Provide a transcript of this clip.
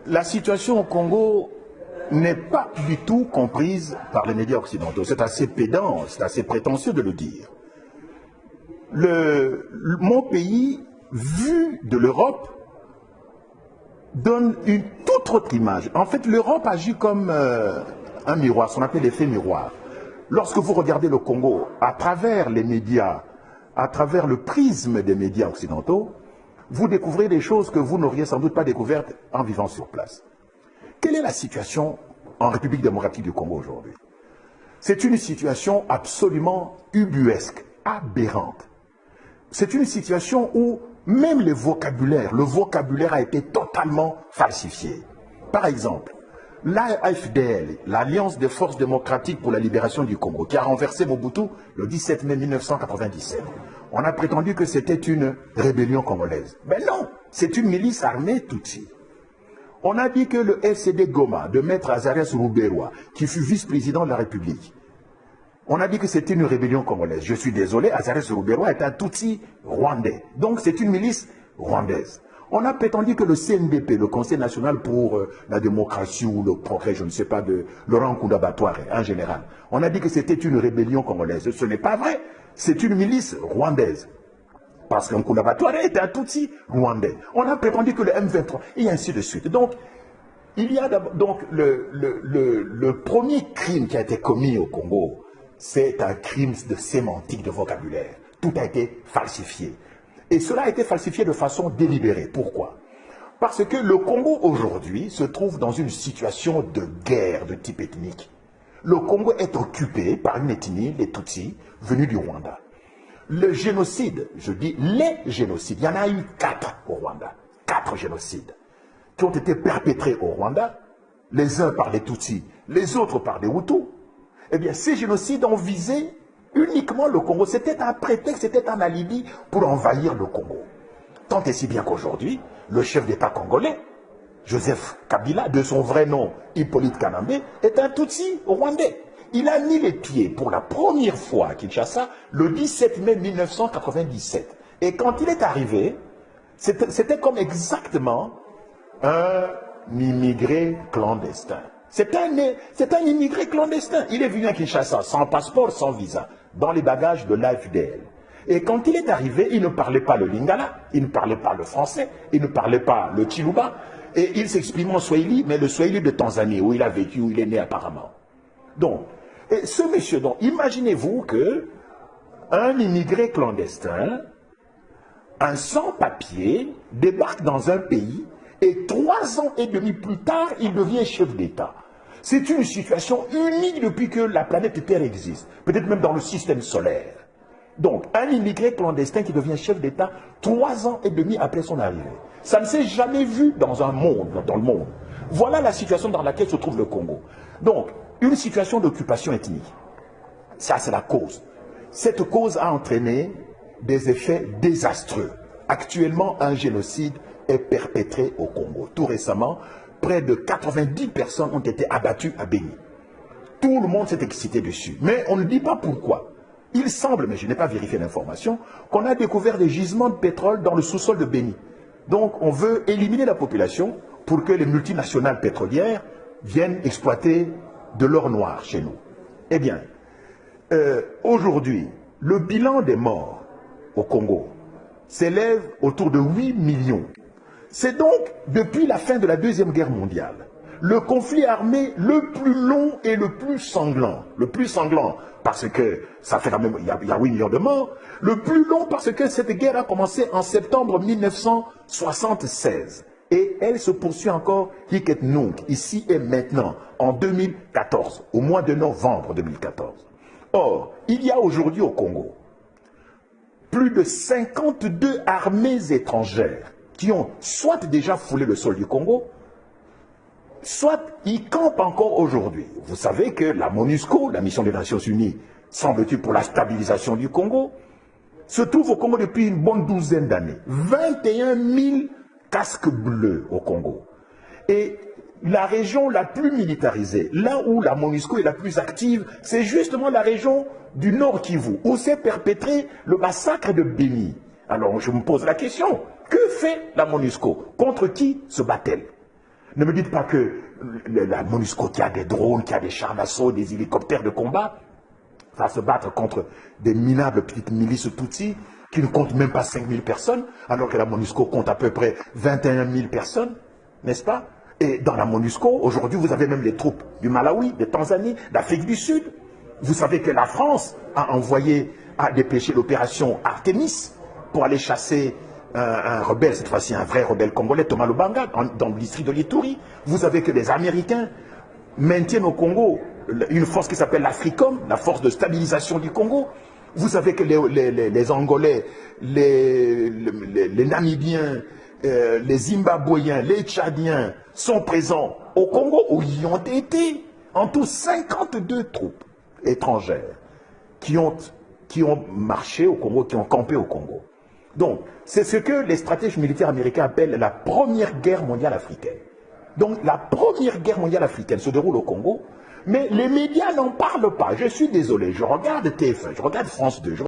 La situation au Congo n'est pas du tout comprise par les médias occidentaux. C'est assez pédant, c'est assez prétentieux de le dire. Mon pays, vu de l'Europe, donne une toute autre image. En fait, l'Europe agit comme un miroir, ce qu'on appelle l'effet miroir. Lorsque vous regardez le Congo à travers les médias, à travers le prisme des médias occidentaux, vous découvrez des choses que vous n'auriez sans doute pas découvertes en vivant sur place. Quelle est la situation en République démocratique du Congo aujourd'hui? C'est une situation absolument ubuesque, aberrante. C'est une situation où même le vocabulaire a été totalement falsifié. Par exemple, l'AFDL, l'Alliance des forces démocratiques pour la libération du Congo, qui a renversé Mobutu le 17 mai 1997, on a prétendu que c'était une rébellion congolaise. Mais non, c'est une milice armée Tutsi. On a dit que le SCD Goma de Maître Azarias Ruberwa, qui fut vice-président de la République, on a dit que c'était une rébellion congolaise. Je suis désolé, Azarias Ruberwa est un Tutsi rwandais. Donc c'est une milice rwandaise. On a prétendu que le CNDP, le Conseil national pour la démocratie ou le progrès, je ne sais pas, de Laurent Nkunda Batouare en général, on a dit que c'était une rébellion congolaise. Ce n'est pas vrai. C'est une milice rwandaise. Parce que Nkunda Batouare était un Tutsi rwandais. On a prétendu que le M23, et ainsi de suite. Donc, il y a donc le premier crime qui a été commis au Congo, c'est un crime de sémantique, de vocabulaire. Tout a été falsifié. Et cela a été falsifié de façon délibérée. Pourquoi? Parce que le Congo aujourd'hui se trouve dans une situation de guerre de type ethnique. Le Congo est occupé par une ethnie, les Tutsis, venus du Rwanda. Le génocide, je dis les génocides, il y en a eu 4 au Rwanda. 4 génocides qui ont été perpétrés au Rwanda, les uns par les Tutsis, les autres par les Hutus. Eh bien, ces génocides ont visé uniquement le Congo. C'était un prétexte, c'était un alibi pour envahir le Congo. Tant et si bien qu'aujourd'hui, le chef d'État congolais, Joseph Kabila, de son vrai nom Hippolyte Kanambe, est un Tutsi rwandais. Il a mis les pieds pour la première fois à Kinshasa le 17 mai 1997. Et quand il est arrivé, c'était comme exactement un immigré clandestin. C'est un immigré clandestin. Il est venu à Kinshasa sans passeport, sans visa, dans les bagages de l'AFDL. Et quand il est arrivé, il ne parlait pas le lingala, il ne parlait pas le français, il ne parlait pas le chiluba, et il s'exprimait en swahili, mais le swahili de Tanzanie, où il a vécu, où il est né apparemment. Donc, et ce monsieur, donc, imaginez-vous que un immigré clandestin, un sans-papier, débarque dans un pays, et 3 ans et demi plus tard, il devient chef d'État. C'est une situation unique depuis que la planète Terre existe, peut-être même dans le système solaire. Donc, un immigré clandestin qui devient chef d'État 3 ans et demi après son arrivée. Ça ne s'est jamais vu dans le monde. Voilà la situation dans laquelle se trouve le Congo. Donc, une situation d'occupation ethnique. Ça, c'est la cause. Cette cause a entraîné des effets désastreux. Actuellement, un génocide est perpétré au Congo. Tout récemment, près de 90 personnes ont été abattues à Béni. Tout le monde s'est excité dessus. Mais on ne dit pas pourquoi. Il semble, mais je n'ai pas vérifié l'information, qu'on a découvert des gisements de pétrole dans le sous-sol de Béni. Donc on veut éliminer la population pour que les multinationales pétrolières viennent exploiter de l'or noir chez nous. Eh bien, aujourd'hui, le bilan des morts au Congo s'élève autour de 8 millions. C'est donc, depuis la fin de la Deuxième Guerre mondiale, le conflit armé le plus long et le plus sanglant. Le plus sanglant, parce que ça fait quand même, il y a 8 millions de morts. Le plus long, parce que cette guerre a commencé en septembre 1976. Et elle se poursuit encore, hic et nunc, ici et maintenant, en 2014, au mois de novembre 2014. Or, il y a aujourd'hui au Congo plus de 52 armées étrangères qui ont soit déjà foulé le sol du Congo, soit y campent encore aujourd'hui. Vous savez que la MONUSCO, la mission des Nations Unies, semble-t-il pour la stabilisation du Congo, se trouve au Congo depuis une bonne douzaine d'années. 21 000 casques bleus au Congo. Et la région la plus militarisée, là où la MONUSCO est la plus active, c'est justement la région du Nord Kivu, où s'est perpétré le massacre de Béni. Alors je me pose la question, que fait la MONUSCO? Contre qui se bat-elle? Ne me dites pas que la MONUSCO qui a des drones, qui a des chars d'assaut, des hélicoptères de combat, va se battre contre des minables petites milices Tutsis qui ne comptent même pas 5000 personnes, alors que la MONUSCO compte à peu près 21 000 personnes, n'est-ce pas? Et dans la MONUSCO, aujourd'hui, vous avez même les troupes du Malawi, de Tanzanie, d'Afrique du Sud. Vous savez que la France a envoyé, a dépêché l'opération Artemis pour aller chasser un rebelle, cette fois-ci un vrai rebelle congolais, Thomas Lubanga, dans le district de l'Ituri. Vous savez que les Américains maintiennent au Congo une force qui s'appelle l'Africom, la force de stabilisation du Congo. Vous savez que les Angolais, les Namibiens, les Zimbabwéens, les Tchadiens sont présents au Congo, où ils ont été en tout 52 troupes étrangères qui ont marché au Congo, qui ont campé au Congo. Donc, c'est ce que les stratèges militaires américains appellent la première guerre mondiale africaine. Donc, la première guerre mondiale africaine se déroule au Congo, mais les médias n'en parlent pas. Je suis désolé, je regarde TF1, je regarde France 2,